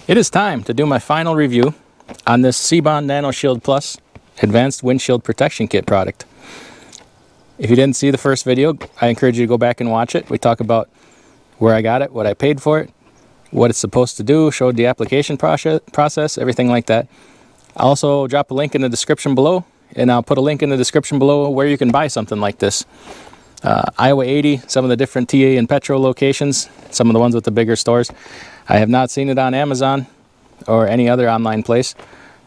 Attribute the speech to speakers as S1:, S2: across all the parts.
S1: It is time to do my final review on this C-Bond Nanoshield Plus Advanced Windshield Protection Kit product. If you didn't see the first video, I encourage you to go back and watch it. We talk about where I got it, what I paid for it, what it's supposed to do, showed the application process, everything like that. I'll also drop a link in the description below, and I'll put a link in the description below where you can buy something like this. Iowa 80, some of the different TA and Petro locations, some of the ones with the bigger stores. I have not seen it on Amazon or any other online place.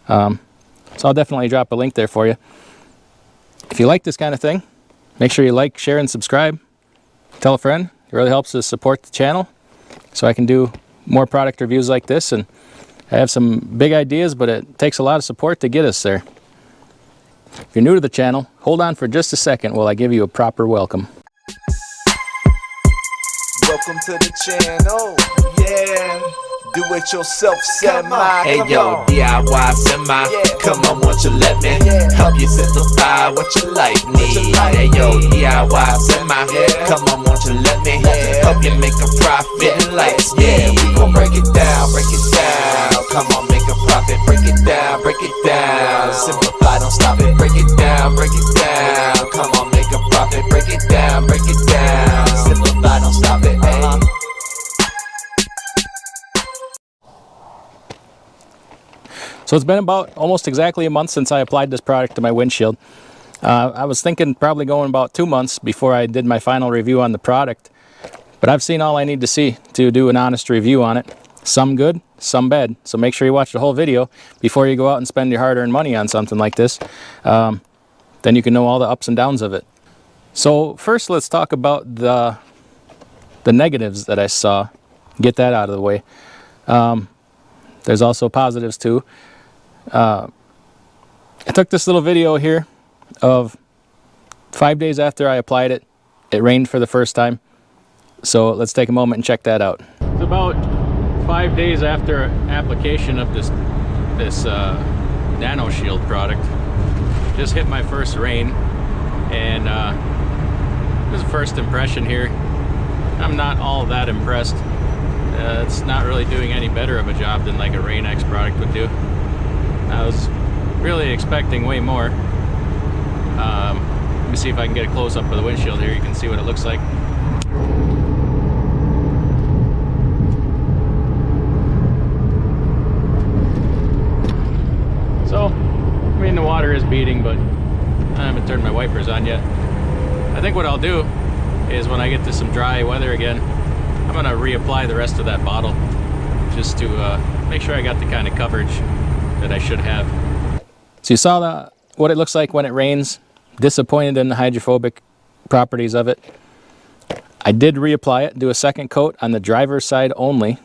S1: So I'll definitely drop a link there for you. If you like this kind of thing, make sure you like, share, and subscribe. Tell a friend. It really helps us support the channel so I can do more product reviews like this. And I have some big ideas, but it takes a lot of support to get us there. If you're new to the channel, hold on for just a second while I give you a proper welcome.
S2: Welcome to the channel, yeah. Do it yourself, semi.
S3: Hey yo, DIY semi. Come on, won't you let me help you simplify what your life needs? Hey yo, DIY semi. Come on, won't you let me help you make a profit in life? Yeah, we gon' break it down, break it down. Come on, make a profit, break it down, break it down. Simplify, don't stop it, break it down, break it down. Come on, make a profit, break it down, break it down. Simplify, don't stop it,
S1: So it's been about almost exactly a month since I applied this product to my windshield. I was thinking probably going about 2 months before I did my final review on the product. But I've seen all I need to see to do an honest review on it. Some good, some bad. So make sure you watch the whole video before you go out and spend your hard-earned money on something like this. Then you can know all the ups and downs of it. So first let's talk about the negatives that I saw. Get that out of the way. There's also positives too. I took this little video here of 5 days after I applied it. It rained for the first time. So let's take a moment and check that out. It's about 5 days after application of this Nanoshield product. Just hit my first rain, and this is the first impression here. I'm not all that impressed. It's not really doing any better of a job than like a Rain-X product would do. I was really expecting way more. Let me see if I can get a close-up of the windshield here. You can see what it looks like. So, I mean, the water is beating, but I haven't turned my wipers on yet. I think what I'll do is when I get to some dry weather again, I'm going to reapply the rest of that bottle just to make sure I got the kind of coverage that I should have. So you saw what it looks like when it rains. Disappointed in the hydrophobic properties of it. I did reapply it, do a second coat on the driver's side only.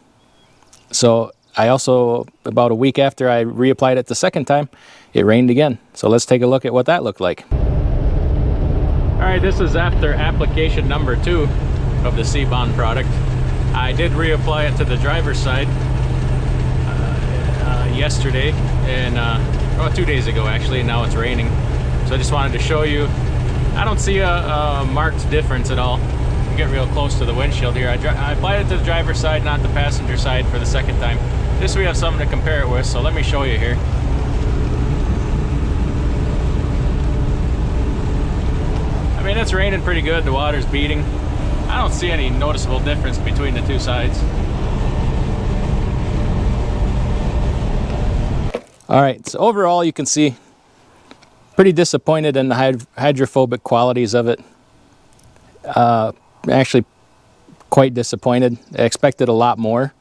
S1: So I also, about a week after I reapplied it the second time, it rained again. So let's take a look at what that looked like. Alright, this is after application number 2 of the C-Bond product. I did reapply it to the driver's side yesterday, and 2 days ago actually, and now it's raining. So I just wanted to show you, I don't see a marked difference at all. You get real close to the windshield here. I applied it to the driver's side, not the passenger side, for the second time. Just so we have something to compare it with, so let me show you here. I mean, it's raining pretty good, the water's beating. I don't see any noticeable difference between the two sides. Alright, so overall you can see pretty disappointed in the hydrophobic qualities of it. Actually quite disappointed. I expected a lot more.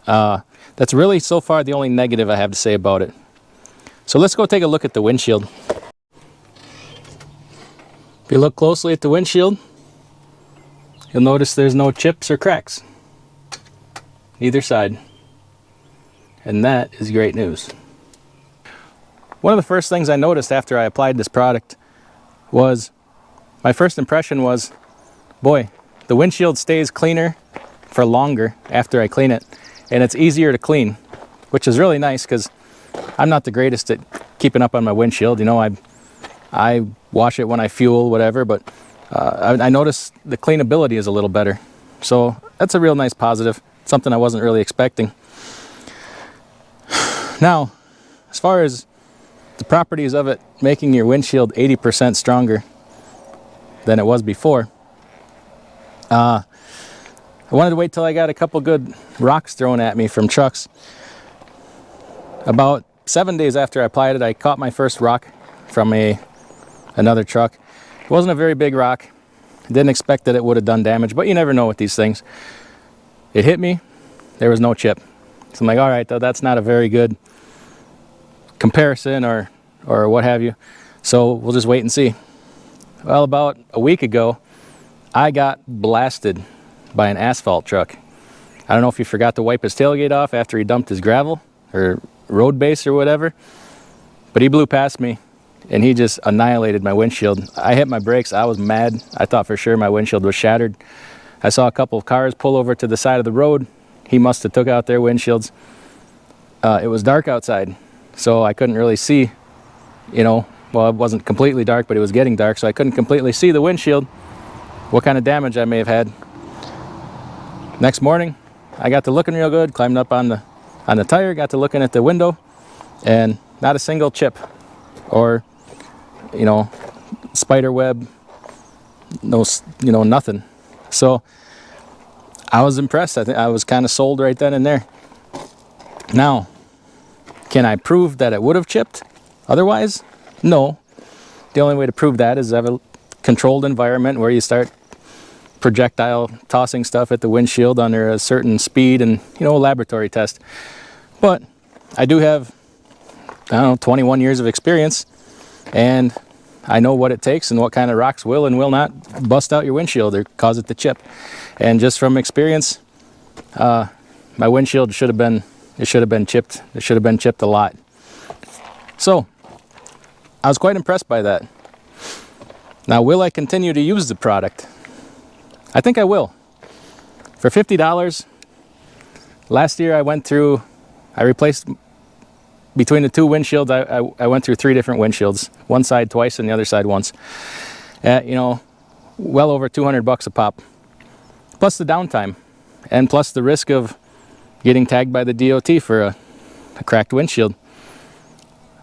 S1: That's really so far the only negative I have to say about it. So let's go take a look at the windshield. If you look closely at the windshield, you'll notice there's no chips or cracks either side, and that is great news. One of the first things I noticed after I applied this product was, my first impression was, boy, the windshield stays cleaner for longer after I clean it, and it's easier to clean, which is really nice because I'm not the greatest at keeping up on my windshield. You know, I wash it when I fuel, whatever, but I noticed the cleanability is a little better. So that's a real nice positive, something I wasn't really expecting. Now, as far as the properties of it making your windshield 80% stronger than it was before, I wanted to wait till I got a couple good rocks thrown at me from trucks. About 7 days after I applied it, I caught my first rock from another truck. It wasn't a very big rock. Didn't expect that it would have done damage, but you never know with these things. It hit me, there was no chip. So I'm like, all right, though, that's not a very good comparison or what have you. So we'll just wait and see. Well, about a week ago, I got blasted by an asphalt truck. I don't know if he forgot to wipe his tailgate off after he dumped his gravel or road base or whatever, but he blew past me and he just annihilated my windshield. I hit my brakes. I was mad. I thought for sure my windshield was shattered. I saw a couple of cars pull over to the side of the road. He must have took out their windshields. It was dark outside, so I couldn't really see, you know, well, it wasn't completely dark, but it was getting dark, so I couldn't completely see the windshield, what kind of damage I may have had. Next morning, I got to looking real good, climbed up on the tire, got to looking at the window, and not a single chip or, you know, spider web, no, you know, nothing. So I was impressed. I think I was kind of sold right then and there. Now, can I prove that it would have chipped otherwise? No. The only way to prove that is have a controlled environment where you start projectile tossing stuff at the windshield under a certain speed and, you know, a laboratory test. But I do have, I don't know, 21 years of experience, and I know what it takes and what kind of rocks will and will not bust out your windshield or cause it to chip. And just from experience, my windshield should have been chipped. It should have been chipped a lot. So I was quite impressed by that. Now, will I continue to use the product? I think I will. For $50, last year I replaced, between the two windshields, I went through 3 different windshields. One side twice and the other side once. You know, well over $200 a pop. Plus the downtime. And plus the risk of getting tagged by the DOT for a cracked windshield.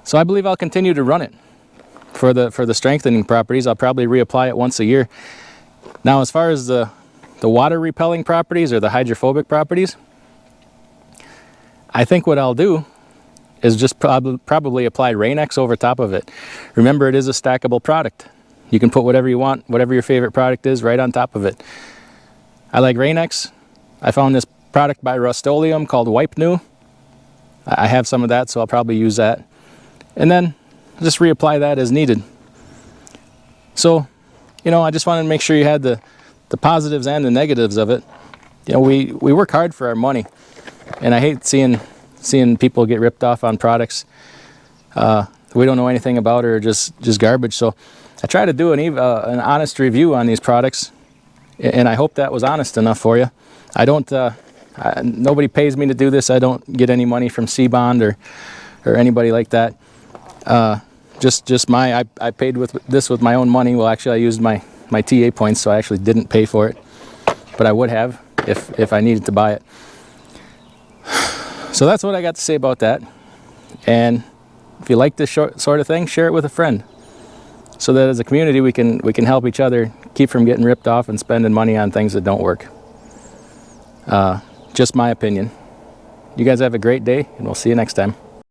S1: So I believe I'll continue to run it. For the strengthening properties, I'll probably reapply it once a year. Now, as far as the water repelling properties or the hydrophobic properties, I think what I'll do is just probably apply Rain-X over top of it. Remember, it is a stackable product. You can put whatever you want, whatever your favorite product is, right on top of it. I like Rain-X. I found this product by Rust-Oleum called Wipe New. I have some of that, so I'll probably use that. And then just reapply that as needed. So, you know, I just wanted to make sure you had the positives and the negatives of it. You know, we work hard for our money, and I hate seeing people get ripped off on products we don't know anything about or just garbage. So I try to do an honest review on these products, and I hope that was honest enough for you. I don't, nobody pays me to do this. I don't get any money from C-Bond or anybody like that. I paid with this with my own money. Well, actually, I used my TA points, so I actually didn't pay for it, but I would have if I needed to buy it. So that's what I got to say about that. And if you like this sort of thing, share it with a friend, so that as a community we can help each other keep from getting ripped off and spending money on things that don't work. Just my opinion. You guys have a great day, and we'll see you next time.